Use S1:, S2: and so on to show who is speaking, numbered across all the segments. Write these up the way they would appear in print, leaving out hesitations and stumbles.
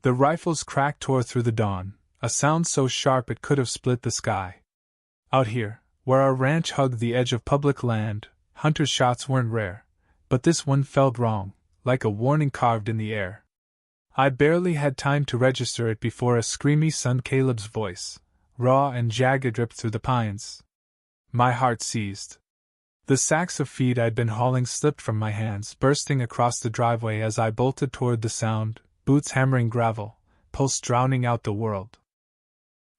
S1: The rifle's crack tore through the dawn, a sound so sharp it could have split the sky. Out here, where our ranch hugged the edge of public land, hunters' shots weren't rare, but this one felt wrong, like a warning carved in the air. I barely had time to register it before a screamy son Caleb's voice, raw and jagged, ripped through the pines. My heart seized. The sacks of feed I'd been hauling slipped from my hands, bursting across the driveway as I bolted toward the sound, boots hammering gravel, pulse drowning out the world.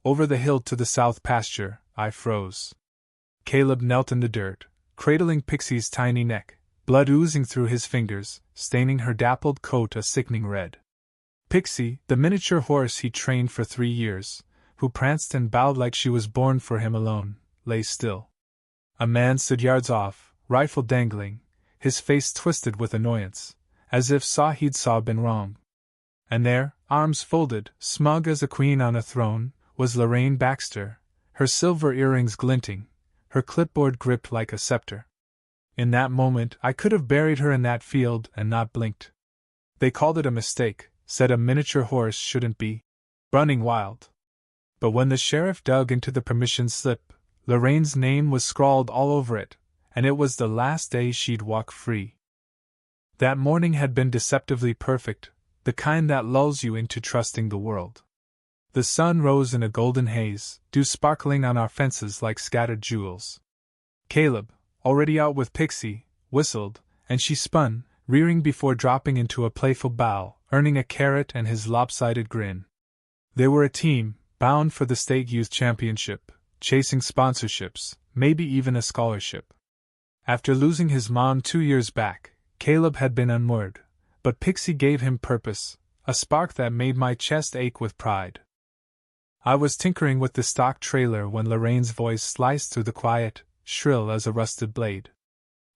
S1: Over the hill to the south pasture, I froze. Caleb knelt in the dirt, cradling Pixie's tiny neck, blood oozing through his fingers, staining her dappled coat a sickening red. Pixie, the miniature horse he trained for 3 years, who pranced and bowed like she was born for him alone, lay still. A man stood yards off, rifle dangling, his face twisted with annoyance, as if he'd been wrong. And there, arms folded, smug as a queen on a throne, was Lorraine Baxter, her silver earrings glinting, her clipboard gripped like a scepter. In that moment, I could have buried her in that field and not blinked. They called it a mistake, said a miniature horse shouldn't be running wild. But when the sheriff dug into the permission slip, Lorraine's name was scrawled all over it, and it was the last day she'd walk free. That morning had been deceptively perfect, the kind that lulls you into trusting the world. The sun rose in a golden haze, dew sparkling on our fences like scattered jewels. Caleb, already out with Pixie, whistled, and she spun, rearing before dropping into a playful bow, earning a carrot and his lopsided grin. They were a team, bound for the state youth championship, chasing sponsorships, maybe even a scholarship. After losing his mom 2 years back, Caleb had been unmoored, but Pixie gave him purpose, a spark that made my chest ache with pride. I was tinkering with the stock trailer when Lorraine's voice sliced through the quiet, shrill as a rusted blade.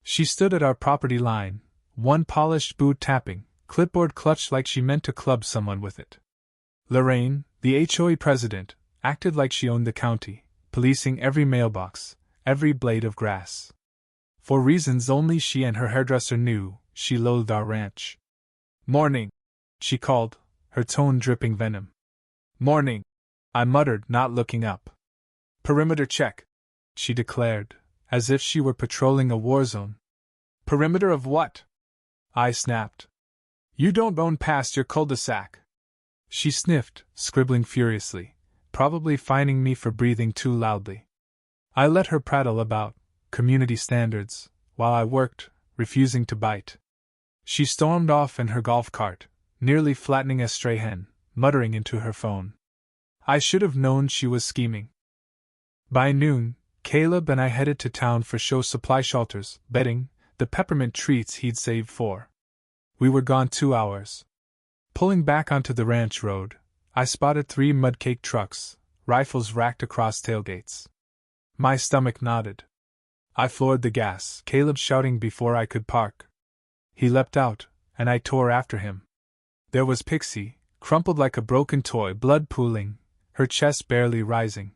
S1: She stood at our property line, one polished boot tapping, clipboard clutched like she meant to club someone with it. Lorraine, the HOA president, acted like she owned the county, policing every mailbox, every blade of grass. For reasons only she and her hairdresser knew, she loathed our ranch. "Morning," she called, her tone dripping venom. "Morning," I muttered, not looking up. "Perimeter check," she declared, as if she were patrolling a war zone. "Perimeter of what?" I snapped. "You don't own past your cul-de-sac." She sniffed, scribbling furiously, probably fining me for breathing too loudly. I let her prattle about community standards, while I worked, refusing to bite. She stormed off in her golf cart, nearly flattening a stray hen, muttering into her phone. I should have known she was scheming. By noon, Caleb and I headed to town for show supply shelters, betting, the peppermint treats he'd saved for. We were gone 2 hours. Pulling back onto the ranch road, I spotted 3 mudcake trucks, rifles racked across tailgates. My stomach nodded. I floored the gas, Caleb shouting before I could park. He leapt out, and I tore after him. There was Pixie, crumpled like a broken toy, blood pooling, her chest barely rising.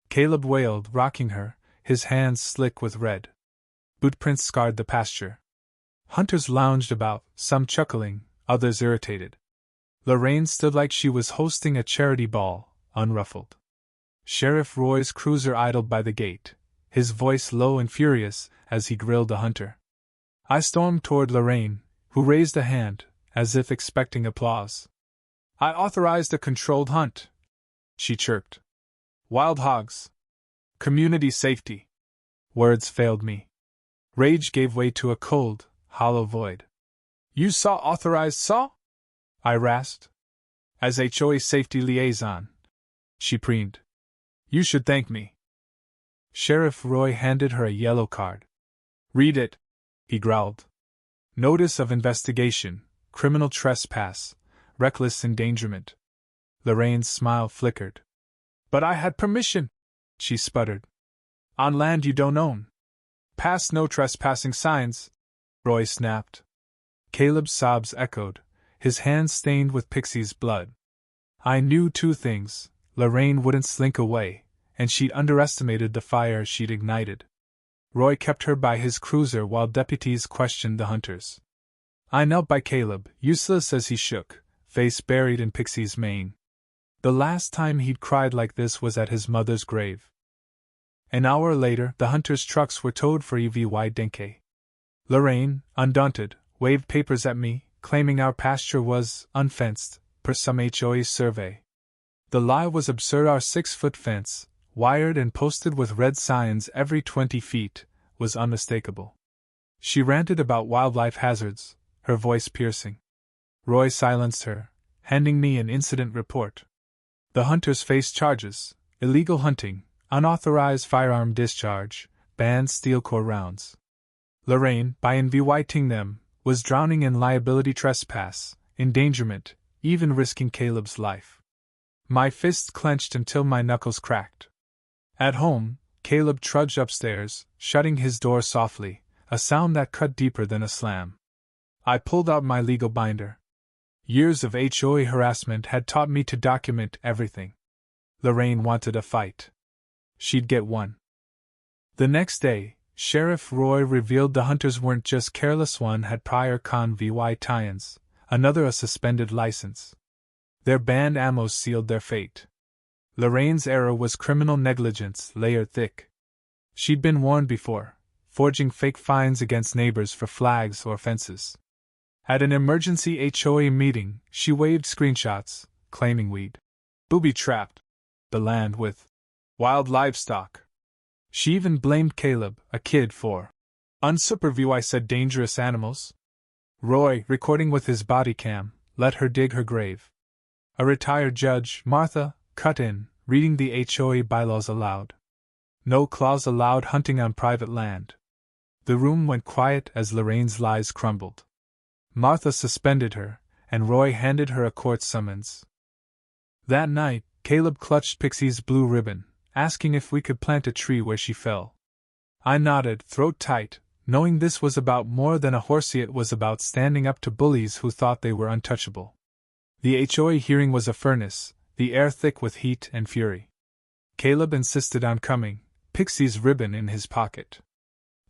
S1: Caleb wailed, rocking her, his hands slick with red. Bootprints scarred the pasture. Hunters lounged about, some chuckling, others irritated. Lorraine stood like she was hosting a charity ball, unruffled. Sheriff Roy's cruiser idled by the gate, his voice low and furious as he grilled a hunter. I stormed toward Lorraine, who raised a hand, as if expecting applause. "I authorized a controlled hunt," she chirped. "Wild hogs. Community safety." Words failed me. Rage gave way to a cold, hollow void. "You saw?" I rasped. "As HOA safety liaison," she preened. "You should thank me." Sheriff Roy handed her a yellow card. "Read it," he growled. "Notice of investigation, criminal trespass, reckless endangerment." Lorraine's smile flickered. "But I had permission," she sputtered. "On land you don't own." "Past no trespassing signs," Roy snapped. Caleb's sobs echoed, his hands stained with Pixie's blood. I knew 2 things: Lorraine wouldn't slink away, and she'd underestimated the fire she'd ignited. Roy kept her by his cruiser while deputies questioned the hunters. I knelt by Caleb, useless as he shook, face buried in Pixie's mane. The last time he'd cried like this was at his mother's grave. An hour later, the hunters' trucks were towed for EVY Denke. Lorraine, undaunted, waved papers at me, claiming our pasture was unfenced, per some HOA survey. The lie was absurd. Our 6-foot fence, wired and posted with red signs every 20 feet, was unmistakable. She ranted about wildlife hazards, her voice piercing. Roy silenced her, handing me an incident report. The hunters faced charges: illegal hunting, unauthorized firearm discharge, banned steel core rounds. Lorraine, by inviting them, was drowning in liability, trespass, endangerment, even risking Caleb's life. My fists clenched until my knuckles cracked. At home, Caleb trudged upstairs, shutting his door softly, a sound that cut deeper than a slam. I pulled out my legal binder. Years of HOA harassment had taught me to document everything. Lorraine wanted a fight. She'd get one. The next day, Sheriff Roy revealed the hunters weren't just careless. One had prior con-VY tie-ins, another a suspended license. Their banned ammo sealed their fate. Lorraine's error was criminal negligence layered thick. She'd been warned before, forging fake fines against neighbors for flags or fences. At an emergency HOA meeting, she waved screenshots, claiming we'd booby-trapped the land with wild livestock. She even blamed Caleb, a kid, for unsupervised dangerous animals. Roy, recording with his body cam, let her dig her grave. A retired judge, Martha, cut in, reading the HOA bylaws aloud. No clause allowed hunting on private land. The room went quiet as Lorraine's lies crumbled. Martha suspended her, and Roy handed her a court summons. That night, Caleb clutched Pixie's blue ribbon, asking if we could plant a tree where she fell. I nodded, throat tight, knowing this was about more than a horsey. It was about standing up to bullies who thought they were untouchable. The HOA hearing was a furnace, the air thick with heat and fury. Caleb insisted on coming, Pixie's ribbon in his pocket.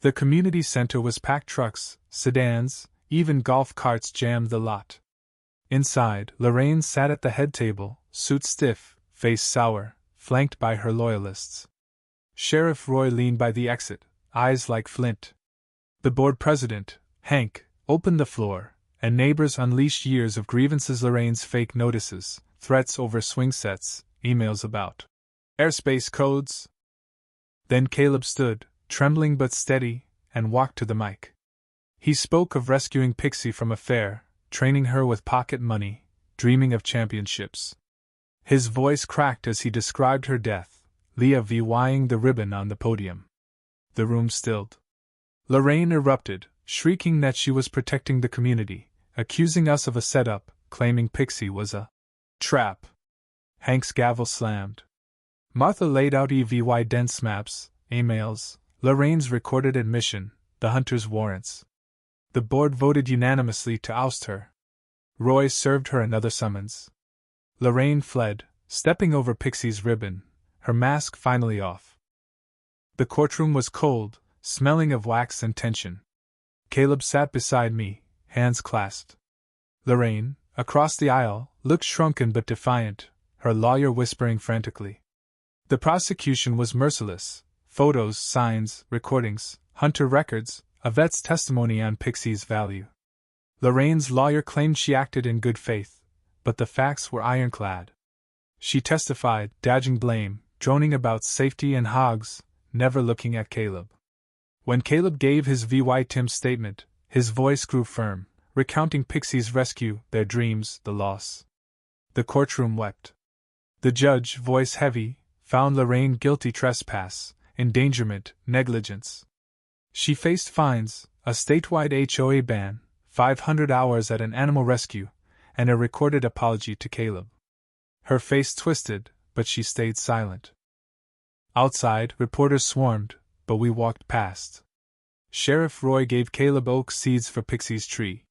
S1: The community center was packed. Trucks, sedans, even golf carts jammed the lot. Inside, Lorraine sat at the head table, suit stiff, face sour, flanked by her loyalists. Sheriff Roy leaned by the exit, eyes like flint. The board president, Hank, opened the floor, and neighbors unleashed years of grievances: Lorraine's fake notices, threats over swing sets, emails about airspace codes. Then Caleb stood, trembling but steady, and walked to the mic. He spoke of rescuing Pixie from a fair, training her with pocket money, dreaming of championships. His voice cracked as he described her death, Leah VYing the ribbon on the podium. The room stilled. Lorraine erupted, shrieking that she was protecting the community, accusing us of a setup, claiming Pixie was a trap. Hank's gavel slammed. Martha laid out EVY dense maps, emails, Lorraine's recorded admission, the hunter's warrants. The board voted unanimously to oust her. Roy served her another summons. Lorraine fled, stepping over Pixie's ribbon, her mask finally off. The courtroom was cold, smelling of wax and tension. Caleb sat beside me, hands clasped. Lorraine, across the aisle, looked shrunken but defiant, her lawyer whispering frantically. The prosecution was merciless: photos, signs, recordings, hunter records, a vet's testimony on Pixie's value. Lorraine's lawyer claimed she acted in good faith, but the facts were ironclad. She testified, dodging blame, droning about safety and hogs, never looking at Caleb. When Caleb gave his VY Tim statement, his voice grew firm, recounting Pixie's rescue, their dreams, the loss. The courtroom wept. The judge, voice heavy, found Lorraine guilty: trespass, endangerment, negligence. She faced fines, a statewide HOA ban, 500 hours at an animal rescue, and a recorded apology to Caleb. Her face twisted, but she stayed silent. Outside, reporters swarmed, but we walked past. Sheriff Roy gave Caleb oak seeds for Pixie's tree.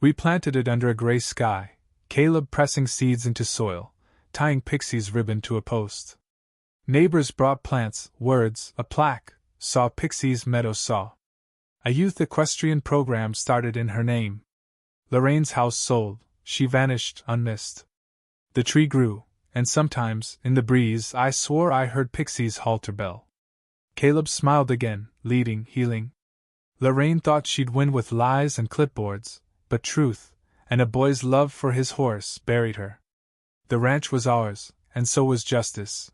S1: We planted it under a gray sky, Caleb pressing seeds into soil, tying Pixie's ribbon to a post. Neighbors brought plants, words, a plaque, saw Pixie's meadow saw. A youth equestrian program started in her name. Lorraine's house sold, she vanished unmissed. The tree grew, and sometimes, in the breeze, I swore I heard Pixie's halter bell. Caleb smiled again, leading, healing. Lorraine thought she'd win with lies and clipboards, but truth, and a boy's love for his horse, buried her. The ranch was ours, and so was justice.